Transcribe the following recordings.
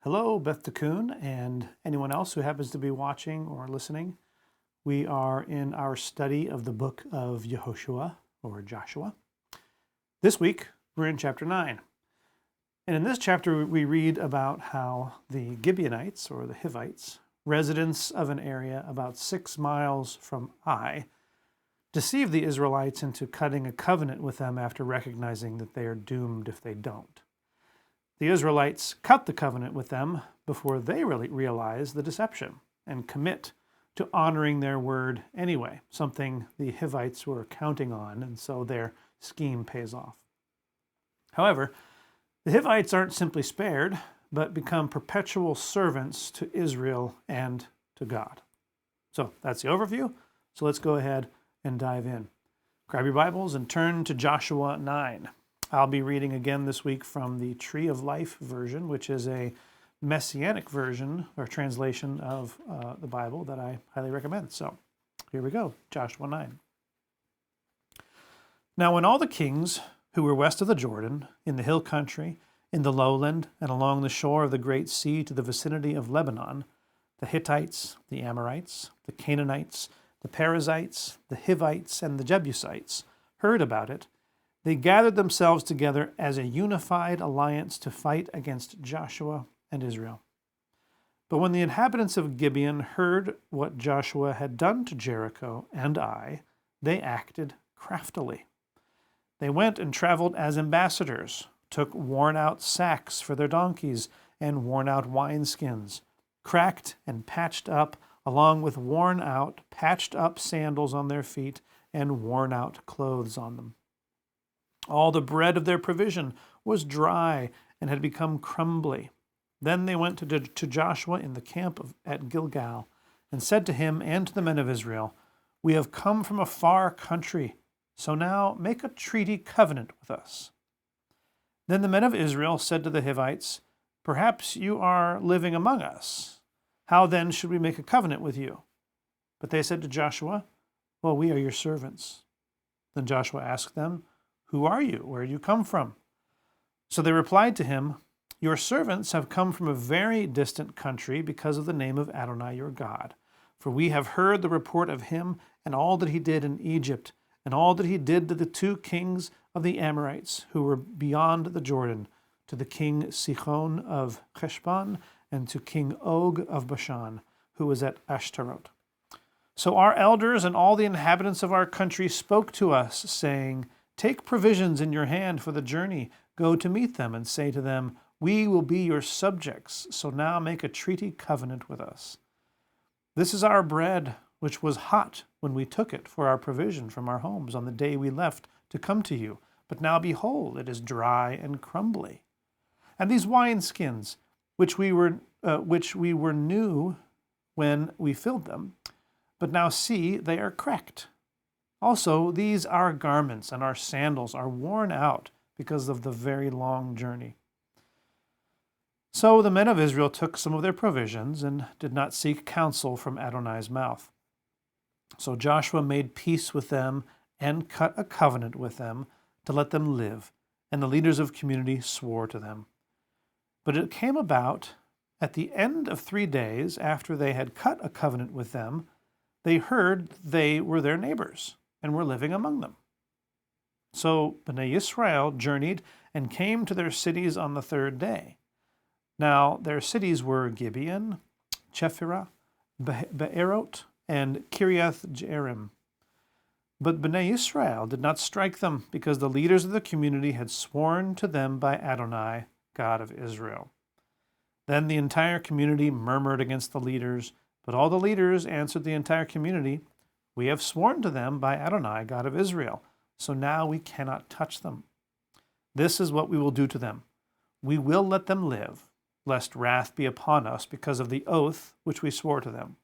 Hello, Beth DeCoon, and anyone else who happens to be watching or listening. We are in our study of the book of Yehoshua, or Joshua. This week, we're in chapter 9. And in this chapter, we read about how the Gibeonites, or the Hivites, residents of an area about 6 miles from Ai, deceive the Israelites into cutting a covenant with them after recognizing that they are doomed if they don't. The Israelites cut the covenant with them before they really realize the deception and commit to honoring their word anyway, something the Hivites were counting on, and so their scheme pays off. However, the Hivites aren't simply spared, but become perpetual servants to Israel and to God. So that's the overview. So let's go ahead and dive in. Grab your Bibles and turn to Joshua 9. I'll be reading again this week from the Tree of Life version, which is a messianic version or translation of the Bible that I highly recommend. So here we go, Joshua 9. Now when all the kings who were west of the Jordan, in the hill country, in the lowland, and along the shore of the great sea to the vicinity of Lebanon, the Hittites, the Amorites, the Canaanites, the Perizzites, the Hivites, and the Jebusites heard about it, they gathered themselves together as a unified alliance to fight against Joshua and Israel. But when the inhabitants of Gibeon heard what Joshua had done to Jericho and Ai, they acted craftily. They went and traveled as ambassadors, took worn-out sacks for their donkeys and worn-out wineskins, cracked and patched up, along with worn-out, patched-up sandals on their feet and worn-out clothes on them. All the bread of their provision was dry and had become crumbly. Then they went to Joshua in the camp at Gilgal and said to him and to the men of Israel, "We have come from a far country, so now make a treaty covenant with us." Then the men of Israel said to the Hivites, "Perhaps you are living among us. How then should we make a covenant with you?" But they said to Joshua, "Well, we are your servants." Then Joshua asked them, "Who are you? Where do you come from?" So they replied to him, "Your servants have come from a very distant country because of the name of Adonai your God. For we have heard the report of him and all that he did in Egypt, and all that he did to the 2 kings of the Amorites who were beyond the Jordan, to the king Sihon of Heshbon and to King Og of Bashan, who was at Ashtaroth. So our elders and all the inhabitants of our country spoke to us, saying, 'Take provisions in your hand for the journey. Go to meet them and say to them, we will be your subjects. So now make a treaty covenant with us. This is our bread, which was hot when we took it for our provision from our homes on the day we left to come to you. But now behold, it is dry and crumbly. And these wineskins, which we were new when we filled them, but now see, they are cracked. Also, these our garments and our sandals are worn out because of the very long journey.' So the men of Israel took some of their provisions and did not seek counsel from Adonai's mouth. So Joshua made peace with them and cut a covenant with them to let them live, and the leaders of the community swore to them. But it came about at the end of 3 days after they had cut a covenant with them, they heard they were their neighbors and were living among them. So Bnei Yisrael journeyed and came to their cities on the 3rd day. Now their cities were Gibeon, Chephirah, Be'erot, and Kiriath Jearim. But Bnei Yisrael did not strike them, because the leaders of the community had sworn to them by Adonai, God of Israel. Then the entire community murmured against the leaders, but all the leaders answered the entire community, "We have sworn to them by Adonai, God of Israel, so now we cannot touch them. This is what we will do to them. We will let them live, lest wrath be upon us because of the oath which we swore to them."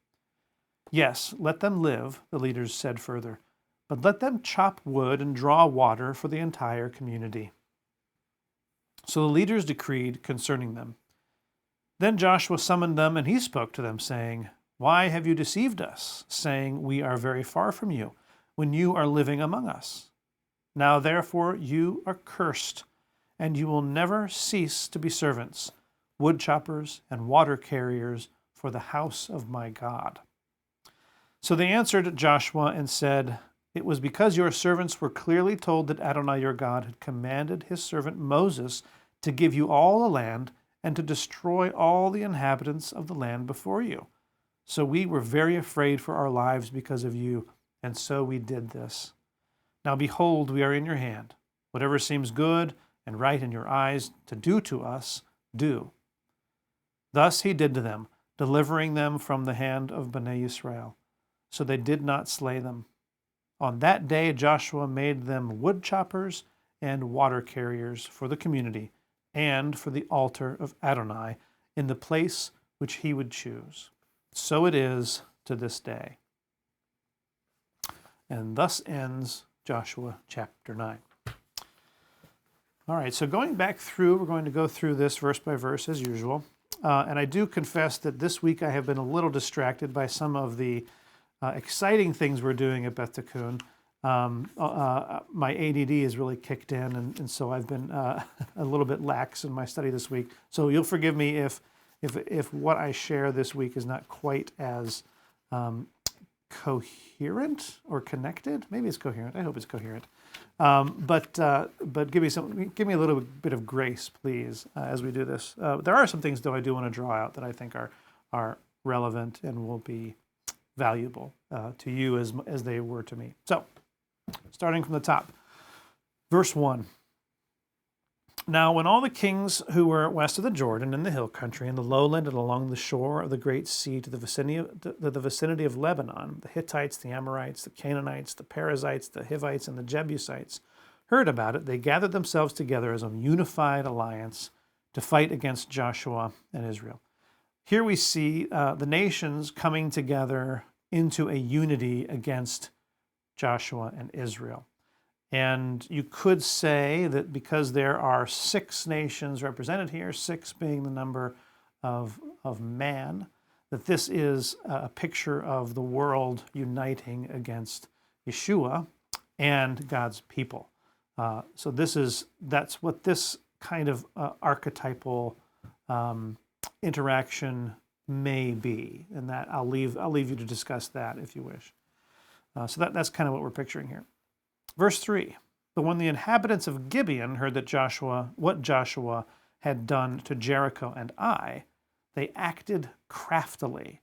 "Yes, let them live," the leaders said further, "but let them chop wood and draw water for the entire community." So the leaders decreed concerning them. Then Joshua summoned them, and he spoke to them, saying, "Why have you deceived us, saying, 'We are very far from you,' when you are living among us? Now therefore you are cursed, and you will never cease to be servants, wood choppers, and water carriers for the house of my God." So they answered Joshua and said, "It was because your servants were clearly told that Adonai your God had commanded his servant Moses to give you all the land and to destroy all the inhabitants of the land before you. So we were very afraid for our lives because of you, and so we did this. Now behold, we are in your hand. Whatever seems good and right in your eyes to do to us, do." Thus he did to them, delivering them from the hand of Bnei Israel. So they did not slay them. On that day Joshua made them wood choppers and water carriers for the community and for the altar of Adonai in the place which he would choose. So it is to this day. And thus ends Joshua chapter 9. All right, so going back through, we're going to go through this verse by verse as usual. And I do confess that this week I have been a little distracted by some of the exciting things we're doing at Beth Tikkun. My ADD has really kicked in, and so I've been a little bit lax in my study this week. So you'll forgive me if what I share this week is not quite as coherent or connected. Maybe it's coherent. I hope it's coherent. But give me a little bit of grace, please, as we do this. There are some things, though, I do want to draw out that I think are relevant and will be valuable to you as they were to me. So, starting from the top, verse 1. Now, when all the kings who were west of the Jordan in the hill country, in the lowland and along the shore of the great sea to the vicinity of Lebanon, the Hittites, the Amorites, the Canaanites, the Perizzites, the Hivites, and the Jebusites, heard about it, they gathered themselves together as a unified alliance to fight against Joshua and Israel. Here we see the nations coming together into a unity against Joshua and Israel. And you could say that because there are 6 nations represented here, 6 being the number of man, that this is a picture of the world uniting against Yeshua and God's people. So that's what this kind of archetypal interaction may be, and that I'll leave you to discuss that if you wish. So that's kind of what we're picturing here. Verse 3, but when the inhabitants of Gibeon heard that what Joshua had done to Jericho and Ai, they acted craftily.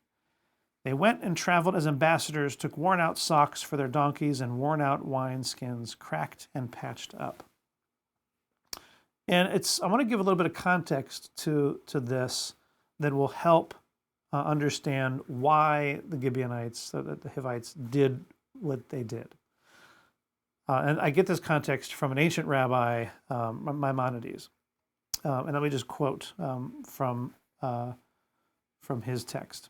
They went and traveled as ambassadors, took worn-out socks for their donkeys and worn-out wineskins, cracked and patched up. And I want to give a little bit of context to this that will help understand why the Gibeonites, the Hivites, did what they did. And I get this context from an ancient rabbi, Maimonides. And let me just quote from his text.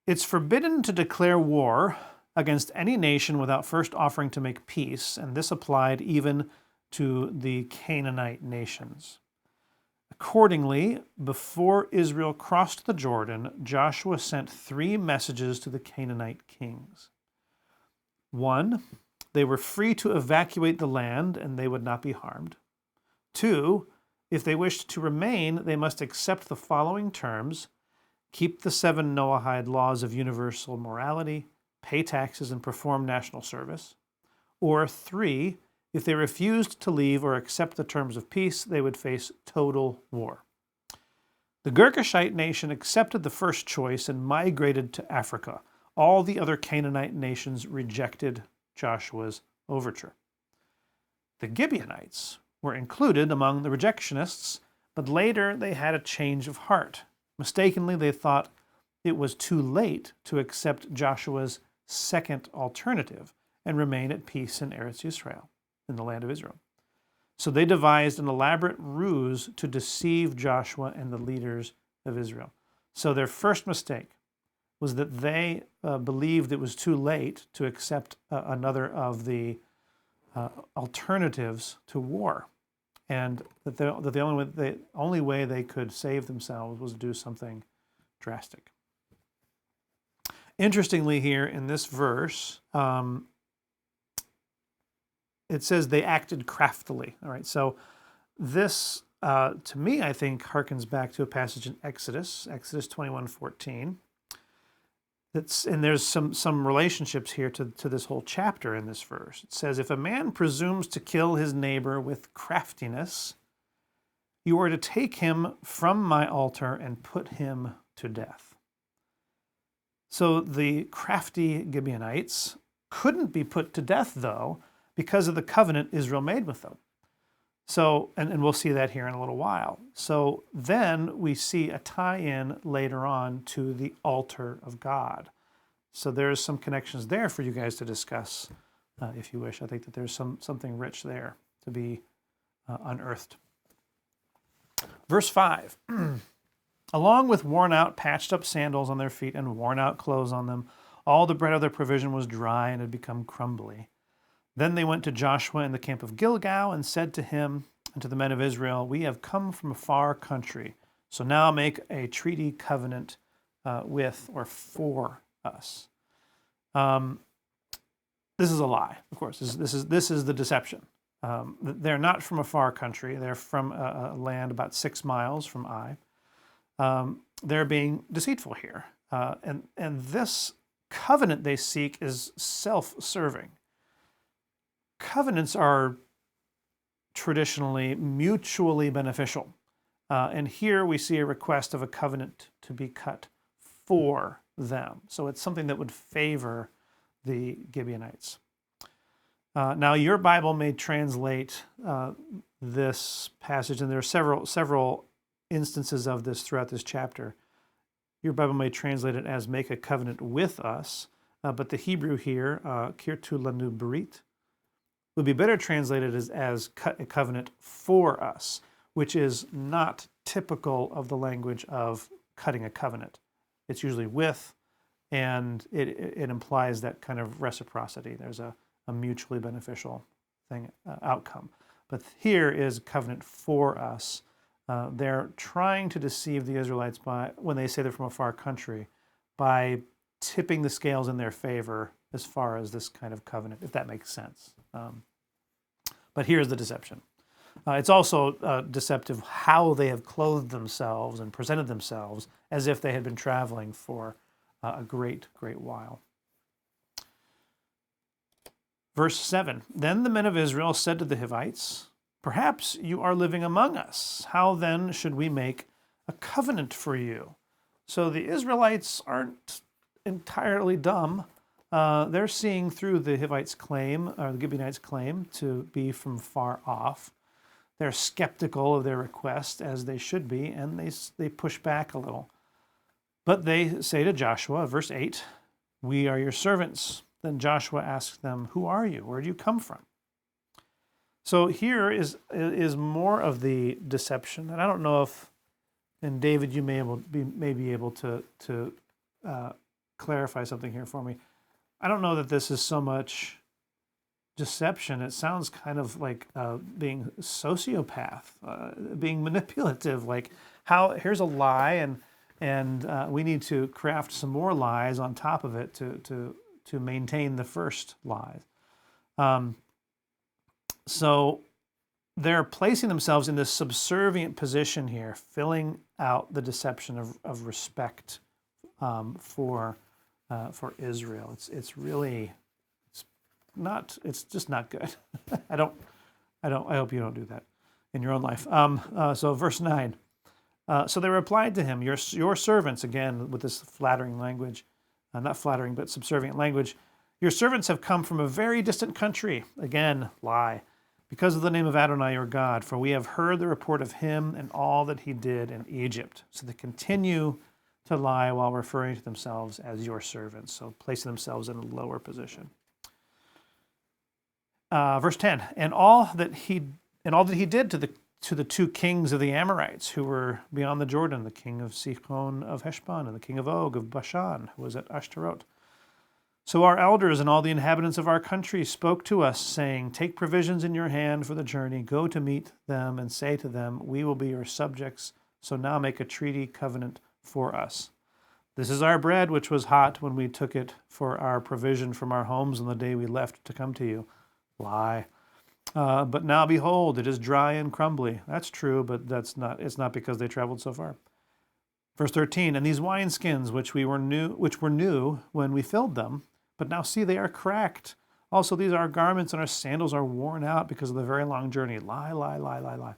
"It's forbidden to declare war against any nation without first offering to make peace, and this applied even to the Canaanite nations. Accordingly, before Israel crossed the Jordan, Joshua sent 3 messages to the Canaanite kings. 1, they were free to evacuate the land and they would not be harmed. 2, if they wished to remain, they must accept the following terms: keep the 7 Noahide laws of universal morality, pay taxes, and perform national service. Or 3, if they refused to leave or accept the terms of peace, they would face total war. The Girgashite nation accepted the first choice and migrated to Africa. All the other Canaanite nations rejected Joshua's overture. The Gibeonites were included among the rejectionists, but later they had a change of heart. Mistakenly, they thought it was too late to accept Joshua's second alternative and remain at peace in Eretz Yisrael, in the land of Israel. So they devised an elaborate ruse to deceive Joshua and the leaders of Israel. So their first mistake was that they believed it was too late to accept another of the alternatives to war, and that the only way they could save themselves was to do something drastic. Interestingly, here in this verse, it says they acted craftily. All right, so this to me, I think, harkens back to a passage in Exodus 21:14. And there's some relationships here to this whole chapter in this verse. It says, if a man presumes to kill his neighbor with craftiness, you are to take him from my altar and put him to death. So the crafty Gibeonites couldn't be put to death, though, because of the covenant Israel made with them. So, and we'll see that here in a little while. So then we see a tie-in later on to the altar of God. So there's some connections there for you guys to discuss, if you wish. I think that there's something rich there to be unearthed. Verse 5. Along with worn-out, patched-up sandals on their feet and worn-out clothes on them, all the bread of their provision was dry and had become crumbly. Then they went to Joshua in the camp of Gilgal and said to him and to the men of Israel, we have come from a far country, so now make a treaty covenant with or for us. This is a lie, of course. This is the deception. They're not from a far country. They're from a land about 6 miles from Ai. They're being deceitful here. And this covenant they seek is self-serving. Covenants are traditionally mutually beneficial. And here we see a request of a covenant to be cut for them. So it's something that would favor the Gibeonites. Now, your Bible may translate this passage, and there are several instances of this throughout this chapter. Your Bible may translate it as make a covenant with us, but the Hebrew here, kirtu lanu berit, would be better translated as cut a covenant for us, which is not typical of the language of cutting a covenant. It's usually with, and it implies that kind of reciprocity. There's a mutually beneficial outcome. But here is covenant for us. They're trying to deceive the Israelites when they say they're from a far country, by tipping the scales in their favor as far as this kind of covenant, if that makes sense. But here's the deception. It's also deceptive how they have clothed themselves and presented themselves as if they had been traveling for a great while. Verse 7, then the men of Israel said to the Hivites, perhaps you are living among us. How then should we make a covenant for you? So the Israelites aren't entirely dumb. They're seeing through the Hivites' claim, or the Gibeonites' claim, to be from far off. They're skeptical of their request, as they should be, and they push back a little. But they say to Joshua, verse 8, we are your servants. Then Joshua asks them, who are you? Where do you come from? So here is more of the deception. And I don't know if, and David, you may be able to clarify something here for me. I don't know that this is so much deception. It sounds kind of like being sociopath, being manipulative. Like, here's a lie, and we need to craft some more lies on top of it to maintain the first lies. So they're placing themselves in this subservient position here, filling out the deception of respect for Israel. It's just not good. I hope you don't do that in your own life. So verse 9. So they replied to him, your servants, again with this flattering language, not flattering, but subservient language. Your servants have come from a very distant country. Again, lie. Because of the name of Adonai your God, for we have heard the report of him and all that he did in Egypt. So they continue to lie while referring to themselves as your servants, so placing themselves in a lower position. Verse 10, and all that he did to the 2 kings of the Amorites who were beyond the Jordan, the king of Sihon of Heshbon and the king of Og of Bashan, who was at Ashtaroth. So our elders and all the inhabitants of our country spoke to us, saying, take provisions in your hand for the journey, go to meet them, and say to them, we will be your subjects, so now make a treaty covenant for us. This is our bread, which was hot when we took it for our provision from our homes on the day we left to come to you. Lie. But now behold, it is dry and crumbly. That's true, but it's not because they traveled so far. Verse 13, and these wineskins which were new when we filled them, but now see they are cracked. Also, these our garments and our sandals are worn out because of the very long journey. Lie.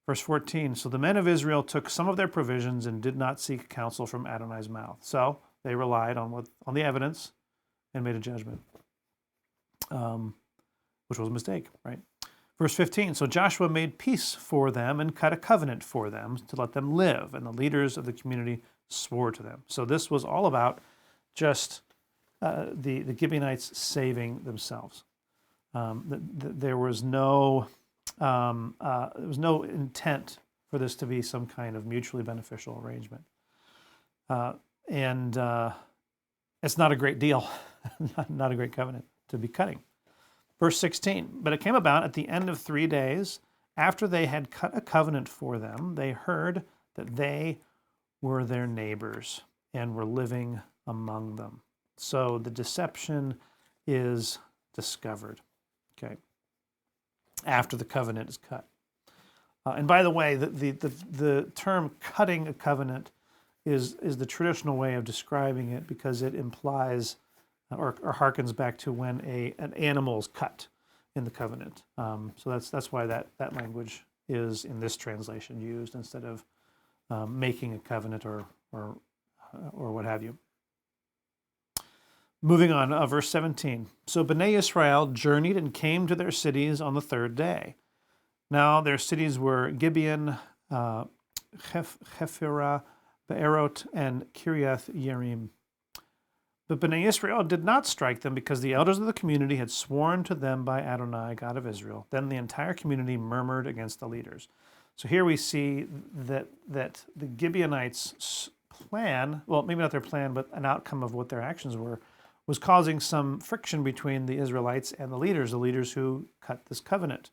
Verse 14, so the men of Israel took some of their provisions and did not seek counsel from Adonai's mouth. So they relied on the evidence and made a judgment, which was a mistake, right? Verse 15, so Joshua made peace for them and cut a covenant for them to let them live, and the leaders of the community swore to them. So this was all about just the Gibeonites saving themselves. There was no intent for this to be some kind of mutually beneficial arrangement. And it's not a great deal, not a great covenant to be cutting. Verse 16, but it came about at the end of 3 days, after they had cut a covenant for them, they heard that they were their neighbors and were living among them. So the deception is discovered, okay, after the covenant is cut. And by the way, the term cutting a covenant is the traditional way of describing it because it implies or harkens back to when an animal is cut in the covenant. So that's why that language is in this translation used instead of making a covenant or what have you. Moving on, verse 17. So Bnei Israel journeyed and came to their cities on the 3rd day. Now their cities were Gibeon, Chephirah, Be'erot, and Kiriath Yearim. But Bnei Israel did not strike them because the elders of the community had sworn to them by Adonai, God of Israel. Then the entire community murmured against the leaders. So here we see that the Gibeonites' plan, well, maybe not their plan, but an outcome of what their actions were, was causing some friction between the Israelites and the leaders who cut this covenant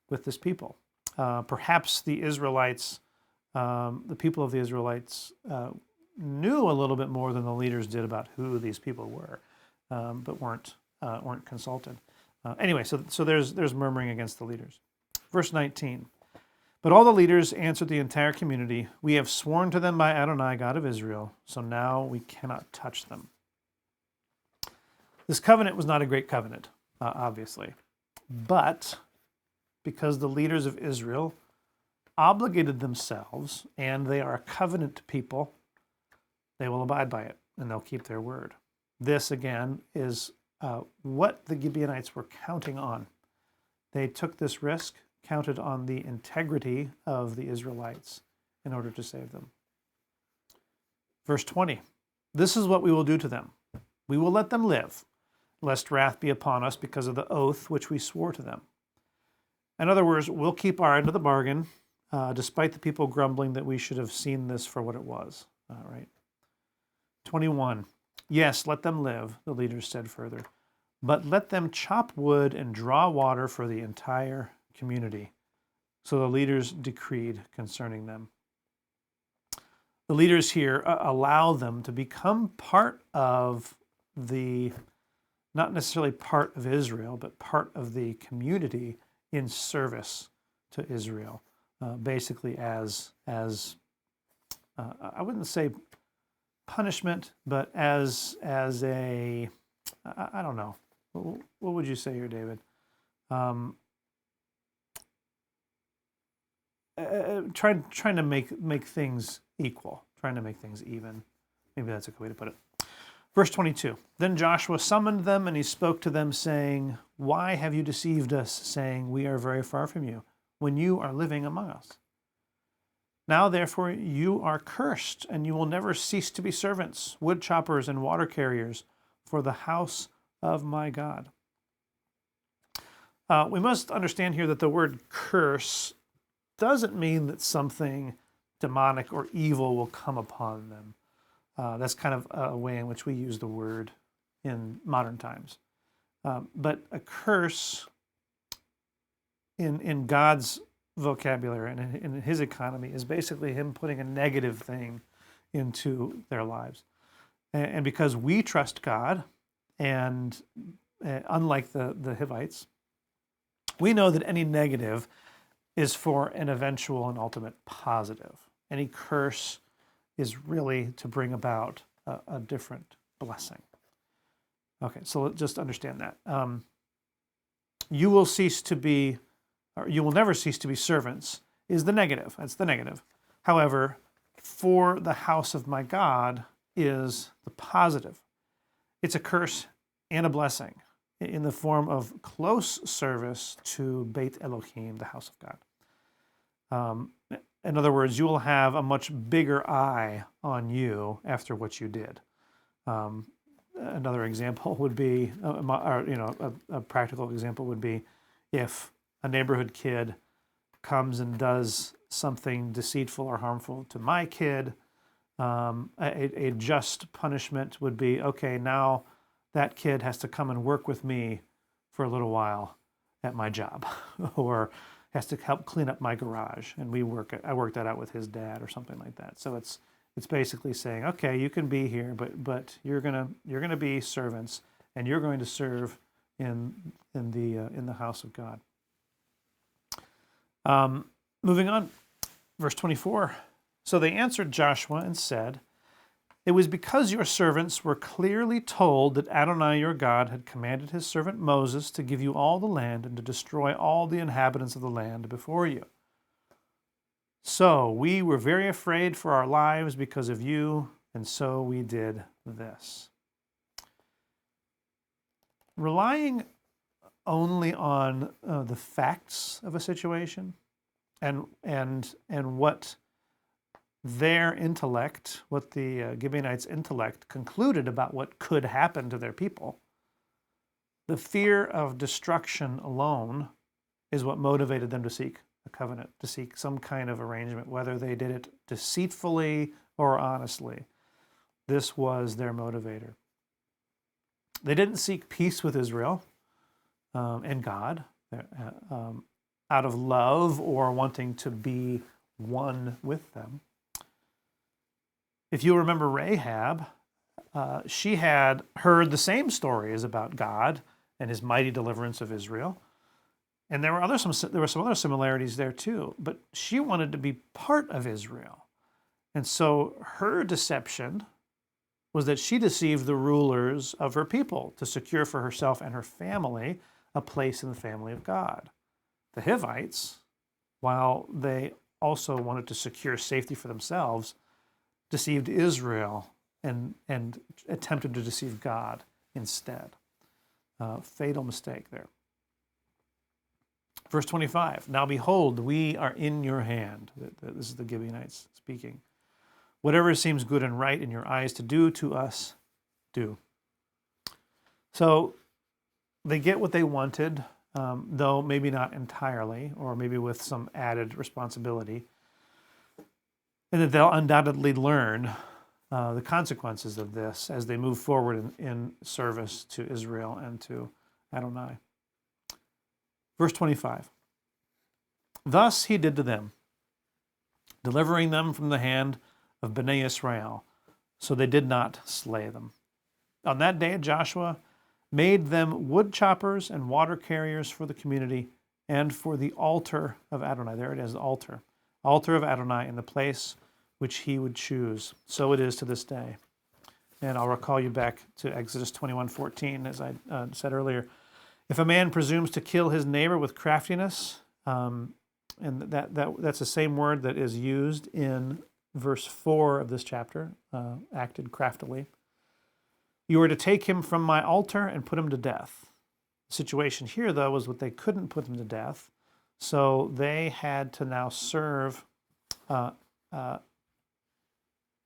with this people. Perhaps the Israelites, the people of the Israelites, knew a little bit more than the leaders did about who these people were, but weren't consulted. Anyway, so there's murmuring against the leaders. Verse 19. But all the leaders answered the entire community, we have sworn to them by Adonai, God of Israel, so now we cannot touch them. This covenant was not a great covenant, obviously, but because the leaders of Israel obligated themselves and they are a covenant people, they will abide by it, and they'll keep their word. This, again, is what the Gibeonites were counting on. They took this risk, counted on the integrity of the Israelites in order to save them. Verse 20, this is what we will do to them. We will let them live, lest wrath be upon us because of the oath which we swore to them. In other words, we'll keep our end of the bargain, despite the people grumbling that we should have seen this for what it was. Right? 21. Yes, let them live, the leaders said further, but let them chop wood and draw water for the entire community. So the leaders decreed concerning them. The leaders here allow them to become part of not necessarily part of Israel, but part of the community in service to Israel, basically as I wouldn't say punishment, but as a, I don't know, what would you say here, David? Trying to make things equal, trying to make things even. Maybe that's a good way to put it. Verse 22, then Joshua summoned them and he spoke to them saying, why have you deceived us, saying, we are very far from you, when you are living among us? Now, therefore, you are cursed, and you will never cease to be servants, wood choppers and water carriers for the house of my God. We must understand here that the word curse doesn't mean that something demonic or evil will come upon them. That's kind of a way in which we use the word in modern times. But a curse in God's vocabulary and in his economy is basically him putting a negative thing into their lives. And because we trust God, and unlike the Hivites, We know that any negative is for an eventual and ultimate positive. Any curse is really to bring about a different blessing. Okay, so let's just understand that. You will cease to be, or you will never cease to be servants, is the negative. That's the negative. However, for the house of my God is the positive. It's a curse and a blessing in the form of close service to Beit Elohim, the house of God. In other words, you will have a much bigger eye on you after what you did. Another example would be, a practical example would be if a neighborhood kid comes and does something deceitful or harmful to my kid, a just punishment would be, okay, now that kid has to come and work with me for a little while at my job, or has to help clean up my garage, and I work that out with his dad or something like that. So it's basically saying, okay, you can be here, but you're gonna be servants, and you're going to serve in the house of God. Moving on, verse 24. So they answered Joshua and said, "It was because your servants were clearly told that Adonai your God had commanded his servant Moses to give you all the land and to destroy all the inhabitants of the land before you. So we were very afraid for our lives because of you, and so we did this." Relying only on the facts of a situation and what their intellect, what the Gibeonites' intellect concluded about what could happen to their people, the fear of destruction alone is what motivated them to seek a covenant, to seek some kind of arrangement, whether they did it deceitfully or honestly. This was their motivator. They didn't seek peace with Israel and God out of love or wanting to be one with them. If you remember Rahab, she had heard the same stories about God and his mighty deliverance of Israel. And there were some other similarities there too, but she wanted to be part of Israel. And so her deception was that she deceived the rulers of her people to secure for herself and her family a place in the family of God. The Hivites, while they also wanted to secure safety for themselves, deceived Israel and attempted to deceive God instead. Fatal mistake there. Verse 25, "Now behold, we are in your hand." This is the Gibeonites speaking. "Whatever seems good and right in your eyes to do to us, do." So they get what they wanted, though maybe not entirely, or maybe with some added responsibility. And that they'll undoubtedly learn the consequences of this as they move forward in service to Israel and to Adonai. Verse 25, "Thus he did to them, delivering them from the hand of Bnei Israel, so they did not slay them. On that day Joshua made them wood choppers and water carriers for the community and for the altar of Adonai." There it is, the altar of Adonai in the place which he would choose. So it is to this day. And I'll recall you back to Exodus 21:14, as I said earlier. "If a man presumes to kill his neighbor with craftiness," and that's the same word that is used in verse 4 of this chapter, acted craftily, "you are to take him from my altar and put him to death." The situation here, though, was that they couldn't put him to death, so they had to now serve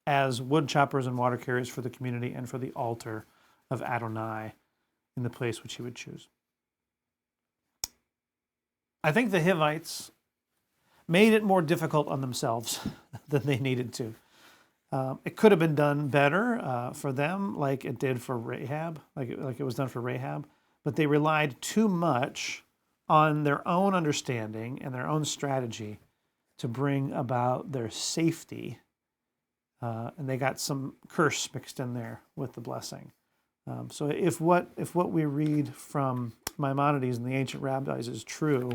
as wood choppers and water carriers for the community and for the altar of Adonai in the place which he would choose. I think the Hivites made it more difficult on themselves than they needed to. It could have been done better for them, like it did for Rahab, like it was done for Rahab, but they relied too much on their own understanding and their own strategy to bring about their safety, and they got some curse mixed in there with the blessing. So if what we read from Maimonides and the ancient rabbis is true,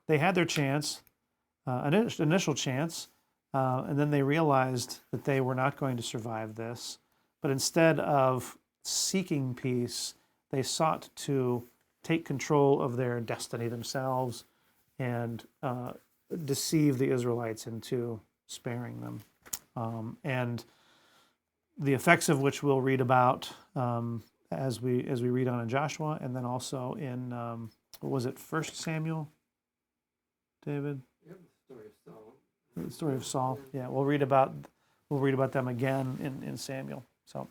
they had their chance, an initial chance, and then they realized that they were not going to survive this. But instead of seeking peace, they sought to take control of their destiny themselves and deceive the Israelites into sparing them. And the effects of which we'll read about as we read on in Joshua, and then also in what was it, 1 Samuel, David? Yep, the story of Saul. The story of Saul. Yeah, we'll read about them again in Samuel. So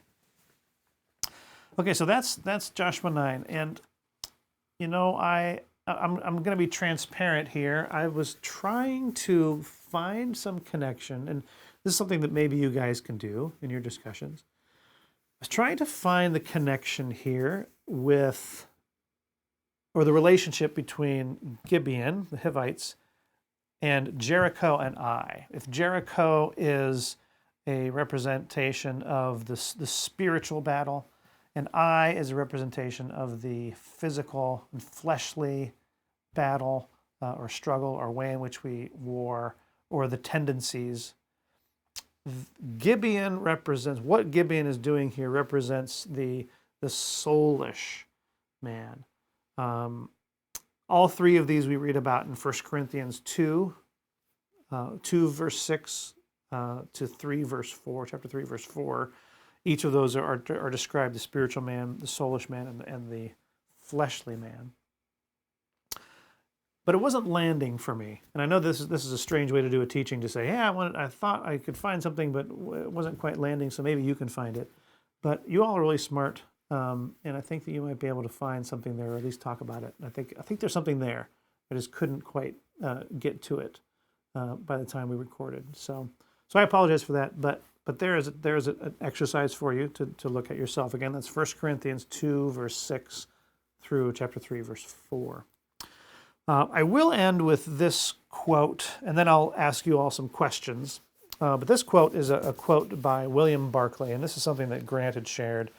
okay, so that's Joshua 9, and you know I'm going to be transparent here. I was trying to find some connection, and this is something that maybe you guys can do in your discussions. I was trying to find the connection here with, or the relationship between Gibeon, the Hivites, and Jericho and Ai. If Jericho is a representation of the spiritual battle, and Ai is a representation of the physical and fleshly battle or struggle or way in which we war, or the tendencies. Gibeon represents, what Gibeon is doing here represents the soulish man. All three of these we read about in 1 Corinthians 2 verse 6 to 3 verse 4, chapter 3 verse 4. Each of those are described: the spiritual man, the soulish man, and the fleshly man. But it wasn't landing for me. And I know this is a strange way to do a teaching, to say, yeah, I thought I could find something, but it wasn't quite landing, so maybe you can find it. But you all are really smart, and I think that you might be able to find something there, or at least talk about it. I think there's something there. I just couldn't quite get to it by the time we recorded. So I apologize for that, but there is an exercise for you to look at yourself. Again, that's 1 Corinthians 2, verse 6 through chapter 3, verse 4. I will end with this quote, and then I'll ask you all some questions. But this quote is a quote by William Barclay, and this is something that Grant had shared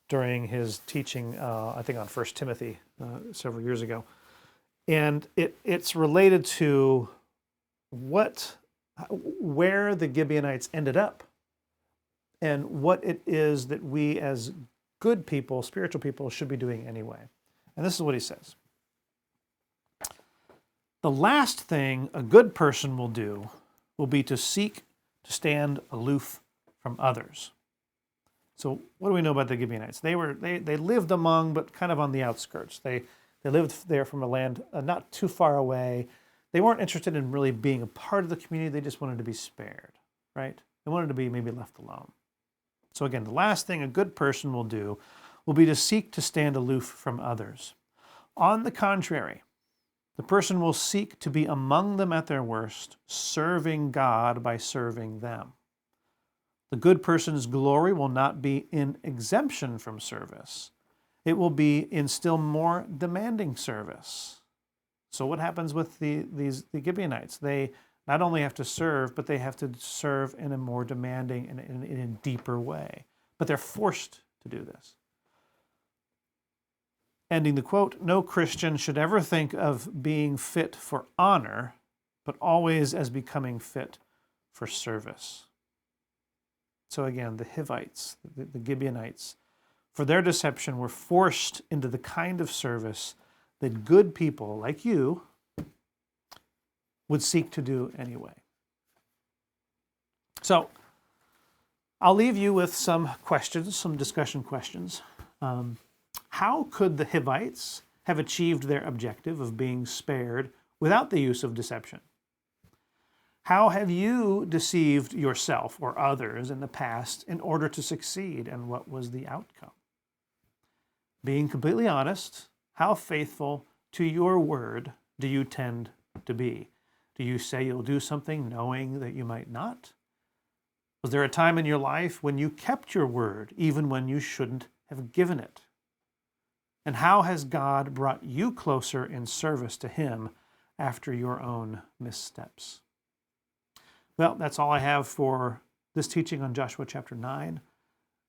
during his teaching, I think on 1 Timothy several years ago. And it's related to where the Gibeonites ended up, and what it is that we as good people, spiritual people, should be doing anyway. And this is what he says. The last thing a good person will do will be to seek to stand aloof from others. So what do we know about the Gibeonites? They lived among, but kind of on the outskirts. They lived there from a land not too far away. They weren't interested in really being a part of the community. They just wanted to be spared, right? They wanted to be maybe left alone. So again, the last thing a good person will do will be to seek to stand aloof from others. On the contrary, the person will seek to be among them at their worst, serving God by serving them. The good person's glory will not be in exemption from service. It will be in still more demanding service. So what happens with the Gibeonites? They not only have to serve, but they have to serve in a more demanding and in a deeper way. But they're forced to do this. Ending the quote, no Christian should ever think of being fit for honor, but always as becoming fit for service. So again, the Hivites, the Gibeonites, for their deception, were forced into the kind of service that good people like you would seek to do anyway. So I'll leave you with some questions, some discussion questions. How could the Hivites have achieved their objective of being spared without the use of deception? How have you deceived yourself or others in the past in order to succeed, and what was the outcome? Being completely honest, how faithful to your word do you tend to be? Do you say you'll do something knowing that you might not? Was there a time in your life when you kept your word even when you shouldn't have given it? And how has God brought you closer in service to Him after your own missteps? Well, that's all I have for this teaching on Joshua chapter 9.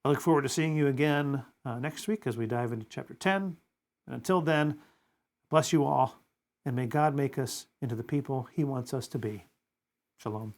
I look forward to seeing you again next week as we dive into chapter 10. And until then, bless you all, and may God make us into the people he wants us to be. Shalom.